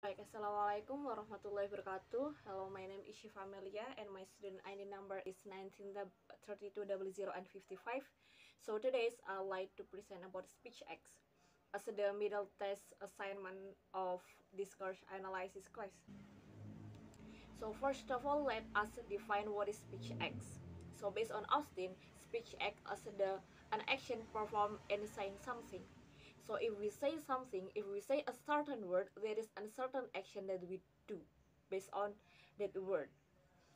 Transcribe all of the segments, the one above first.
Baik, Assalamualaikum warahmatullahi wabarakatuh. Hello, my name is Shifa Melia and my student ID number is 19320055. So today I'd like to present about speech X as the middle test assignment of this course analysis class. So first of all, let us define what is speech X. So based on Austin, speech X as an action performed in saying something. So if we say something, if we say a certain word, there is a certain action that we do based on that word.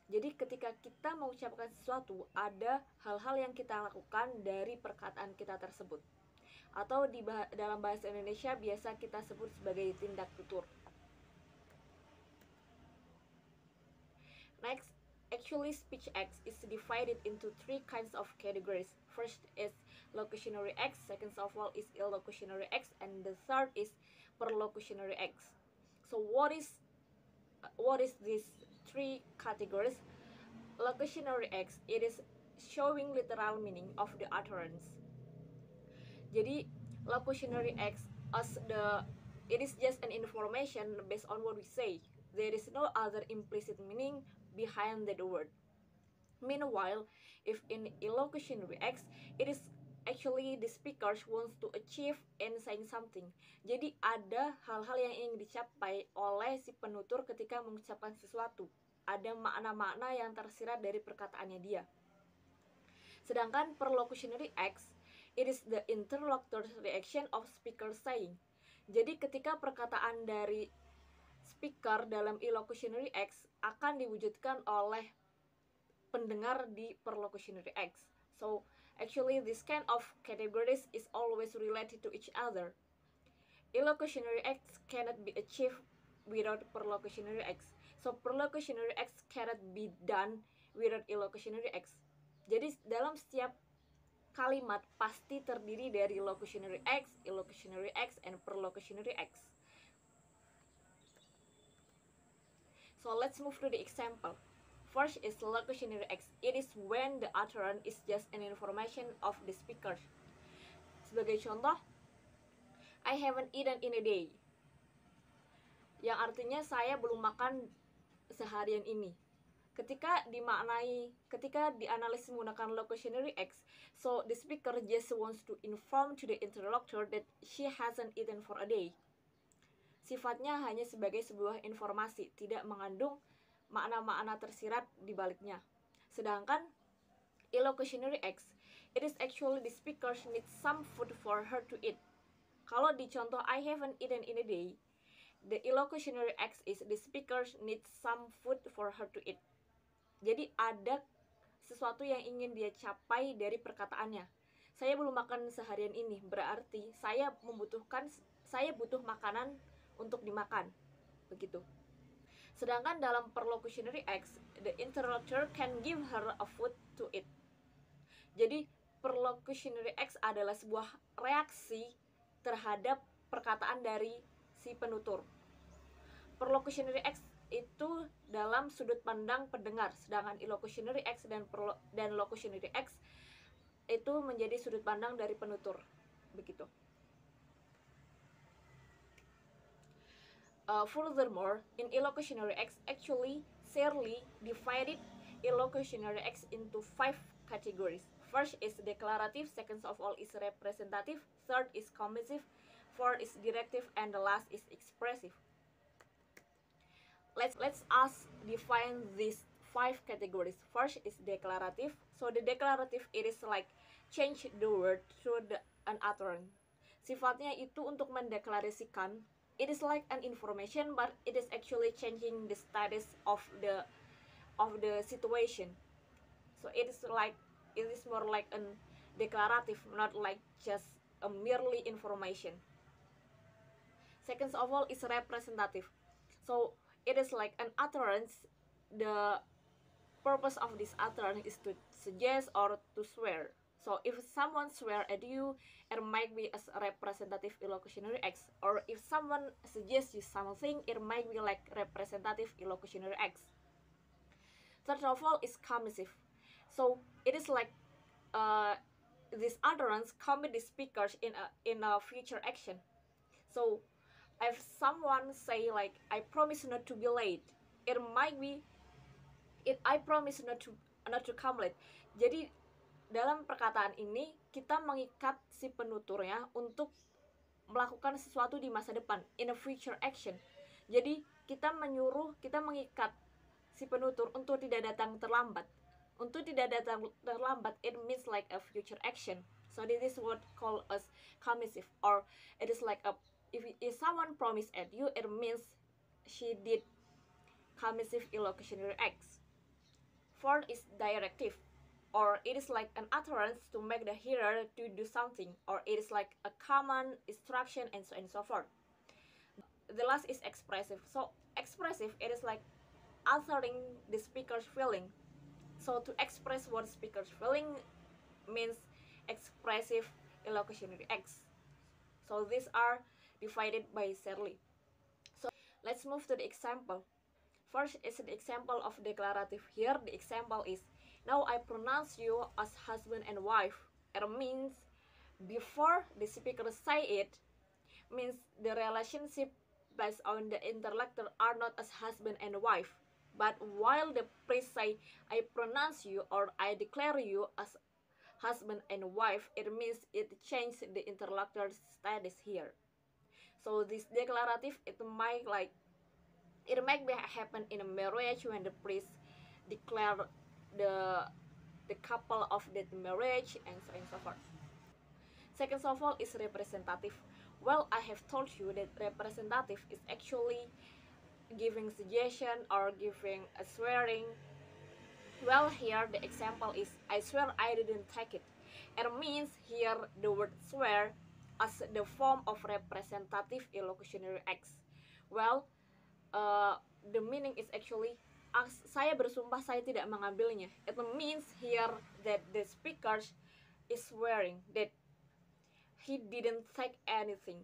Jadi ketika kita mengucapkan sesuatu, ada hal-hal yang kita lakukan dari perkataan kita tersebut. Atau dalam bahasa Indonesia biasa kita sebut sebagai tindak tutur. Next, actually speech X is divided into three kinds of categories. First is locutionary X, second of all is illocutionary X, and the third is perlocutionary X. So what is these three categories? Locutionary X, it is showing literal meaning of the utterance. Jadi locutionary X it is just an information based on what we say. There is no other implicit meaning behind that word. Meanwhile, if in illocutionary X, it is actually the speaker wants to achieve in saying something. Jadi ada hal-hal yang ingin dicapai oleh si penutur ketika mengucapkan sesuatu. Ada makna-makna yang tersirat dari perkataannya dia. Sedangkan perlocutionary X, it is the interlocutor's reaction of speaker saying. Jadi ketika perkataan dari speaker dalam illocutionary X akan diwujudkan oleh pendengar di perlocutionary X. So actually this kind of categories is always related to each other. Illocutionary X cannot be achieved without perlocutionary X. So perlocutionary X cannot be done without illocutionary X. Jadi dalam setiap kalimat pasti terdiri dari locutionary X, illocutionary X, and perlocutionary X. So let's move to the example. First is locutionary X. It is when the utterance is just an information of the speaker. Sebagai contoh, I haven't eaten in a day. Yang artinya saya belum makan seharian ini. Ketika dianalisis menggunakan locutionary X, so the speaker just wants to inform to the interlocutor that she hasn't eaten for a day. Sifatnya hanya sebagai sebuah informasi, tidak mengandung makna-makna tersirat di baliknya. Sedangkan illocutionary X, it is actually the speaker needs some food for her to eat. Kalau di contoh I haven't eaten in a day, the illocutionary X is the speaker needs some food for her to eat. Jadi ada sesuatu yang ingin dia capai dari perkataannya. Saya belum makan seharian ini, berarti saya butuh makanan untuk dimakan. Begitu. Sedangkan dalam perlocutionary X, the interlocutor can give her a food to eat. Jadi perlocutionary X adalah sebuah reaksi terhadap perkataan dari si penutur. Perlocutionary X itu dalam sudut pandang pendengar, sedangkan illocutionary X dan locutionary X itu menjadi sudut pandang dari penutur. Begitu. Furthermore, in illocutionary X, actually Searle divided illocutionary X into 5 categories. First is declarative, second of all is representative, third is commissive, fourth is directive, and the last is expressive. Let's define these 5 categories. First is declarative. So the declarative, it is like change the word through an utterance. Sifatnya itu untuk mendeklarasikan. It is like an information, but it is actually changing the status of the situation. So it is more like a declarative, not like just a merely information. Second of all is representative. So it is like an utterance. The purpose of this utterance is to suggest or to swear. So if someone swear at you, it might be as a representative illocutionary X. Or if someone suggests you something, it might be like representative illocutionary X. Third of all is commissive. So it is like this utterance commit the speakers in a future action. So if someone say like I promise not to be late, it might be I promise not to come late. Jadi dalam perkataan ini kita mengikat si penuturnya untuk melakukan sesuatu di masa depan, in a future action. Jadi kita mengikat si penutur untuk tidak datang terlambat. Untuk tidak datang terlambat, it means like a future action. So this is what called as commissive, or it is like a if someone promised at you, it means she did commissive illocutionary acts. Fourth is directive, or it is like an utterance to make the hearer to do something, or it is like a command instruction, and so on and so forth. The last is expressive. So expressive, it is like uttering the speaker's feeling. So to express what speaker's feeling means expressive illocutionary acts. So these are divided by Searle. So let's move to the example. First is the example of declarative. Here the example is, now I pronounce you as husband and wife. It means before the speaker say it, means the relationship based on the intellectual are not as husband and wife. But while the priest say, I pronounce you or I declare you as husband and wife, it means it changed the intellectual status here. So this declarative, it might be happen in a marriage when the priest declare the couple of that marriage, and so on and so forth. Second of all is representative. Well, I have told you that representative is actually giving suggestion or giving a swearing. Well, here the example is, I swear I didn't take it. It means here the word swear as the form of representative illocutionary acts. Well, the meaning is actually, saya bersumpah saya tidak mengambilnya. It means here that the speaker is swearing that he didn't take anything.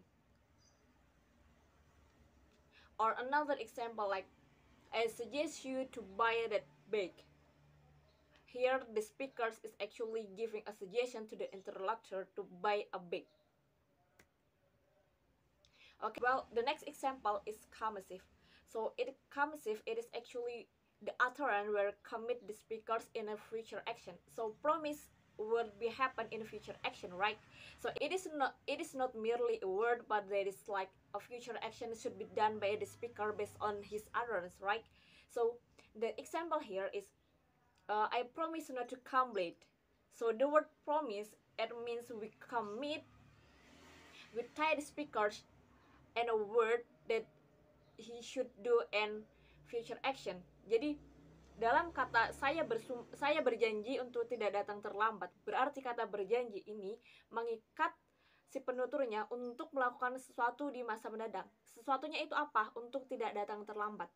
Or another example like, I suggest you to buy that bag. Here the speaker is actually giving a suggestion to the interlocutor to buy a bag. Okay, well, the next example is commissive. So commissive, it is actually the utterance where commit the speakers in a future action. So promise will be happen in future action, right? So it is not merely a word, but there is like a future action should be done by the speaker based on his utterance, right? So the example here is, I promise not to come late. So the word promise, it means we commit, we tie the speakers and a word that he should do in future action. Jadi dalam kata saya berjanji untuk tidak datang terlambat, berarti kata berjanji ini mengikat si penuturnya untuk melakukan sesuatu di masa mendatang. Sesuatunya itu apa? Untuk tidak datang terlambat.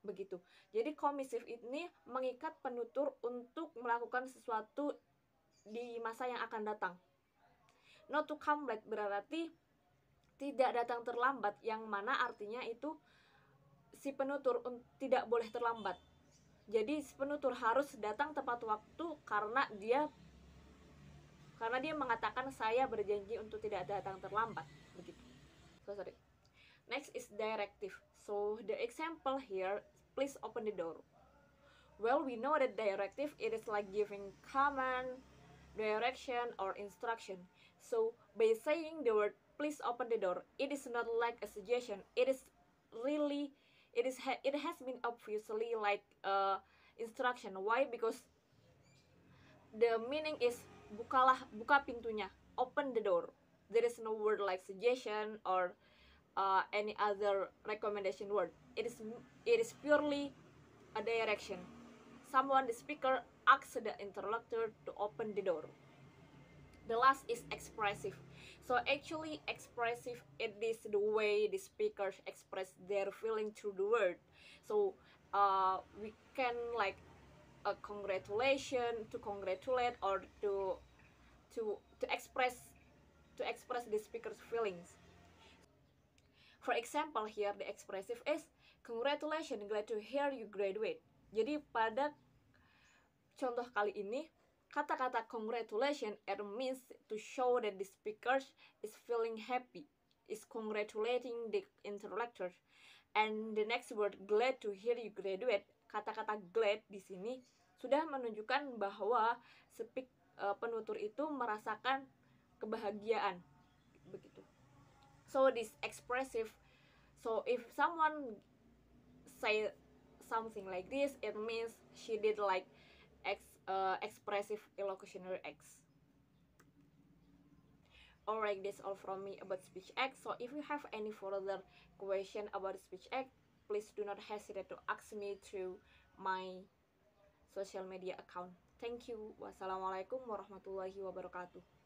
Begitu. Jadi commissive ini mengikat penutur untuk melakukan sesuatu di masa yang akan datang. Not to come late berarti tidak datang terlambat, yang mana artinya itu si penutur tidak boleh terlambat. Jadi si penutur harus datang tepat waktu karena dia mengatakan saya berjanji untuk tidak datang terlambat, begitu. Sorry. Next is directive. So the example here, please open the door. Well, we know that directive, it is like giving command, direction, or instruction. So by saying the word please open the door, it is not like a suggestion. It has been obviously like instruction. Why? Because the meaning is buka pintunya, open the door. There is no word like suggestion or any other recommendation word. It is purely a direction. The speaker asks the interlocutor to open the door. The last is expressive. So actually expressive, it is the way the speakers express their feeling through the word. So we can like a congratulation, to congratulate, or to express the speaker's feelings. For example, here the expressive is, congratulations, glad to hear you graduate. Jadi pada contoh kali ini, kata-kata congratulations, it means to show that the speaker is feeling happy, is congratulating the interlocutor. And the next word, glad to hear you graduate. Kata-kata glad di sini sudah menunjukkan bahwa penutur itu merasakan kebahagiaan begitu. So this expressive. So if someone say something like this, it means she did like expressive illocutionary acts. Alright, that's all from me about speech act. So if you have any further question about speech act, please do not hesitate to ask me through my social media account. Thank you. Wassalamualaikum warahmatullahi wabarakatuh.